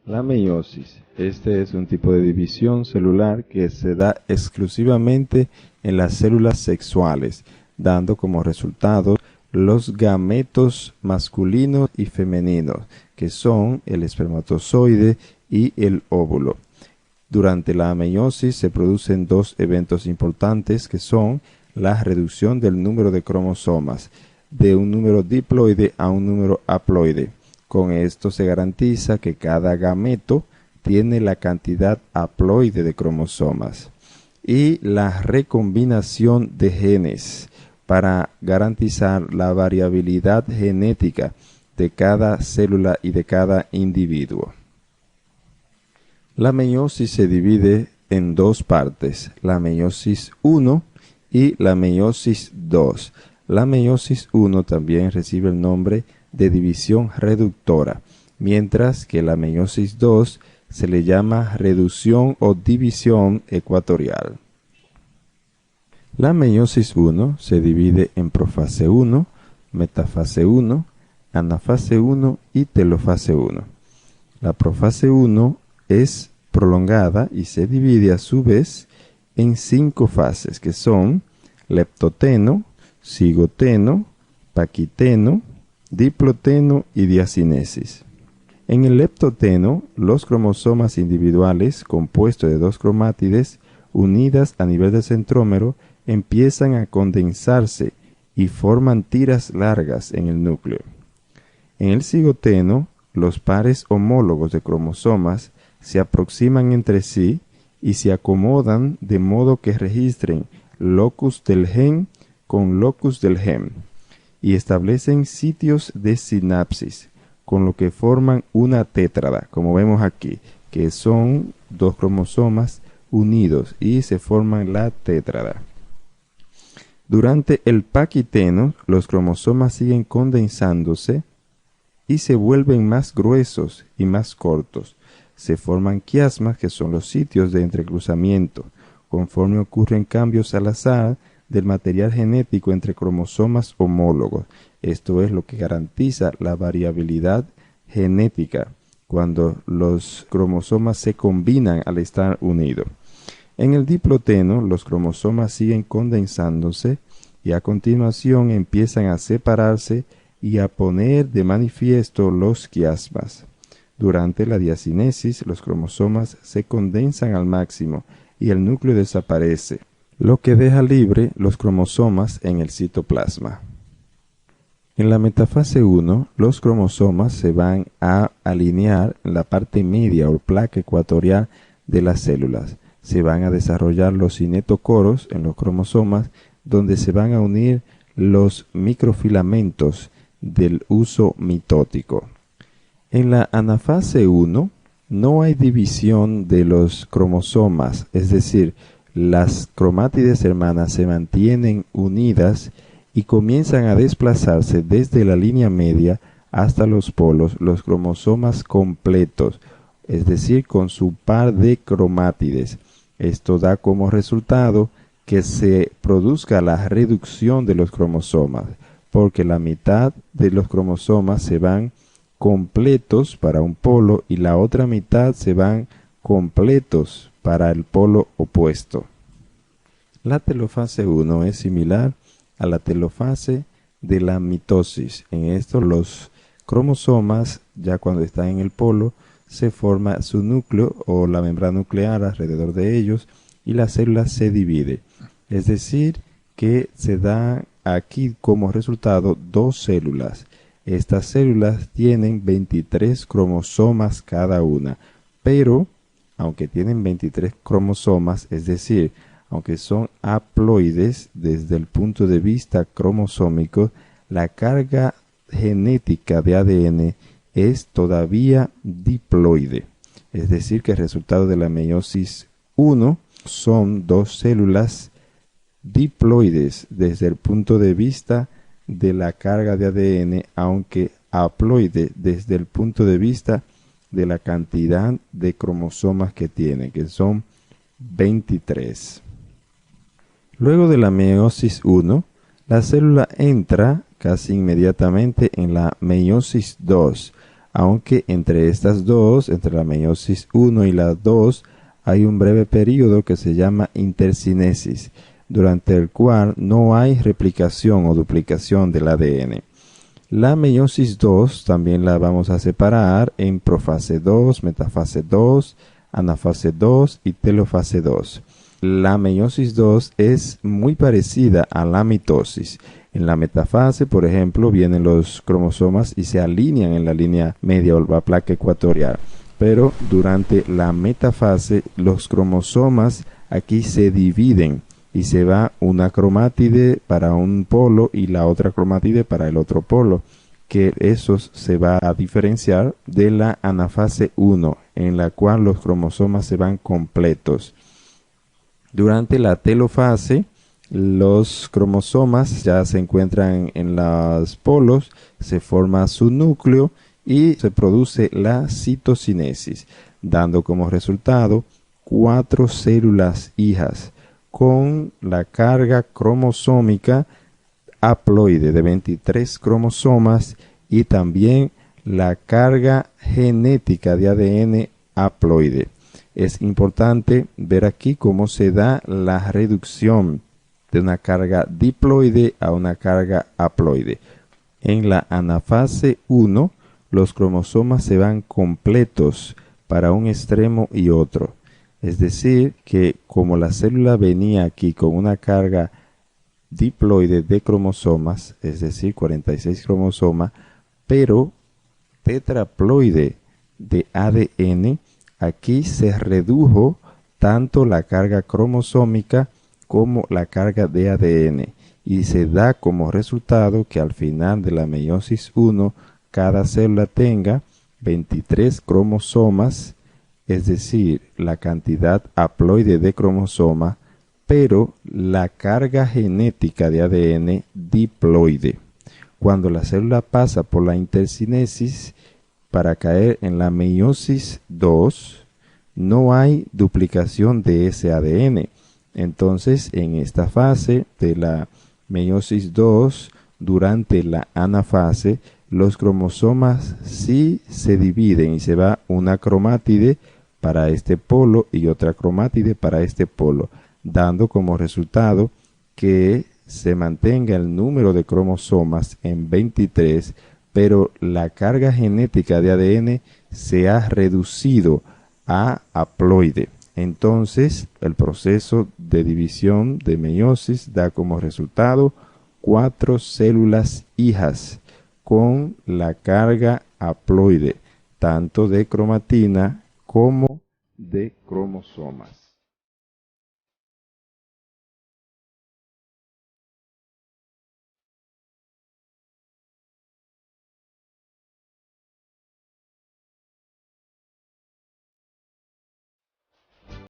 La meiosis. Este es un tipo de división celular que se da exclusivamente en las células sexuales, dando como resultado los gametos masculinos y femeninos, que son el espermatozoide y el óvulo. Durante la meiosis se producen dos eventos importantes que son la reducción del número de cromosomas de un número diploide a un número haploide. Con esto se garantiza que cada gameto tiene la cantidad haploide de cromosomas y la recombinación de genes para garantizar la variabilidad genética de cada célula y de cada individuo. La meiosis se divide en dos partes, la meiosis 1 y la meiosis 2. La meiosis 1 también recibe el nombre de división reductora, mientras que la meiosis 2 se le llama reducción o división ecuatorial. La meiosis 1 se divide en profase 1, metafase 1, anafase 1 y telofase 1. La profase 1 es prolongada y se divide a su vez en 5 fases que son leptoteno, cigoteno, paquiteno, diploteno y diacinesis. En el leptoteno, los cromosomas individuales compuestos de dos cromátides unidas a nivel del centrómero empiezan a condensarse y forman tiras largas en el núcleo. En el cigoteno, los pares homólogos de cromosomas se aproximan entre sí y se acomodan de modo que registren locus del gen con locus del gen y establecen sitios de sinapsis, con lo que forman una tétrada, como vemos aquí, que son dos cromosomas unidos y se forman la tétrada. Durante el paquiteno, los cromosomas siguen condensándose y se vuelven más gruesos y más cortos. Se forman quiasmas, que son los sitios de entrecruzamiento, conforme ocurren cambios al azar del material genético entre cromosomas homólogos. Esto es lo que garantiza la variabilidad genética cuando los cromosomas se combinan al estar unidos. En el diploteno, los cromosomas siguen condensándose y a continuación empiezan a separarse y a poner de manifiesto los quiasmas. Durante la diacinesis, los cromosomas se condensan al máximo y el núcleo desaparece, lo que deja libre los cromosomas en el citoplasma. En la metafase 1, los cromosomas se van a alinear en la parte media o placa ecuatorial de las células. Se van a desarrollar los cinetocoros en los cromosomas, donde se van a unir los microfilamentos del uso mitótico. En la anafase 1 no hay división de los cromosomas, es decir, las cromátides hermanas se mantienen unidas y comienzan a desplazarse desde la línea media hasta los polos los cromosomas completos, es decir, con su par de cromátides. Esto da como resultado que se produzca la reducción de los cromosomas, porque la mitad de los cromosomas se van completos para un polo y la otra mitad se van completos para el polo opuesto. La telofase 1 es similar a la telofase de la mitosis. En esto los cromosomas, ya cuando están en el polo, se forma su núcleo o la membrana nuclear alrededor de ellos y la célula se divide. Es decir, que se da aquí como resultado dos células. Estas células tienen 23 cromosomas cada una, pero aunque tienen 23 cromosomas, es decir, aunque son haploides desde el punto de vista cromosómico, la carga genética de ADN es todavía diploide. Es decir, que el resultado de la meiosis 1 son dos células diploides desde el punto de vista de la carga de ADN, aunque haploide desde el punto de vista de la cantidad de cromosomas que tiene, que son 23. Luego de la meiosis 1, la célula entra casi inmediatamente en la meiosis 2, aunque entre estas dos, entre la meiosis 1 y la 2, hay un breve periodo que se llama intercinesis, durante el cual no hay replicación o duplicación del ADN. La meiosis 2 también la vamos a separar en profase 2, metafase 2, anafase 2 y telofase 2. La meiosis 2 es muy parecida a la mitosis. En la metafase, por ejemplo, vienen los cromosomas y se alinean en la línea media o la placa ecuatorial. Pero durante la metafase, los cromosomas aquí se dividen y se va una cromátide para un polo y la otra cromátide para el otro polo, que eso se va a diferenciar de la anafase 1, en la cual los cromosomas se van completos. Durante la telofase, los cromosomas ya se encuentran en los polos, se forma su núcleo y se produce la citocinesis, dando como resultado 4 células hijas con la carga cromosómica haploide de 23 cromosomas y también la carga genética de ADN haploide. Es importante ver aquí cómo se da la reducción de una carga diploide a una carga haploide. En la anafase 1, los cromosomas se van completos para un extremo y otro. Es decir, que como la célula venía aquí con una carga diploide de cromosomas, es decir, 46 cromosomas, pero tetraploide de ADN, aquí se redujo tanto la carga cromosómica como la carga de ADN y se da como resultado que al final de la meiosis 1 cada célula tenga 23 cromosomas, es decir, la cantidad haploide de cromosoma, pero la carga genética de ADN diploide. Cuando la célula pasa por la intercinesis para caer en la meiosis 2, no hay duplicación de ese ADN. Entonces, en esta fase de la meiosis 2, durante la anafase, los cromosomas sí se dividen y se va una cromátide para este polo y otra cromátide para este polo, dando como resultado que se mantenga el número de cromosomas en 23, pero la carga genética de ADN se ha reducido a haploide. Entonces, el proceso de división de meiosis da como resultado 4 células hijas con la carga haploide, tanto de cromatina como de cromosomas.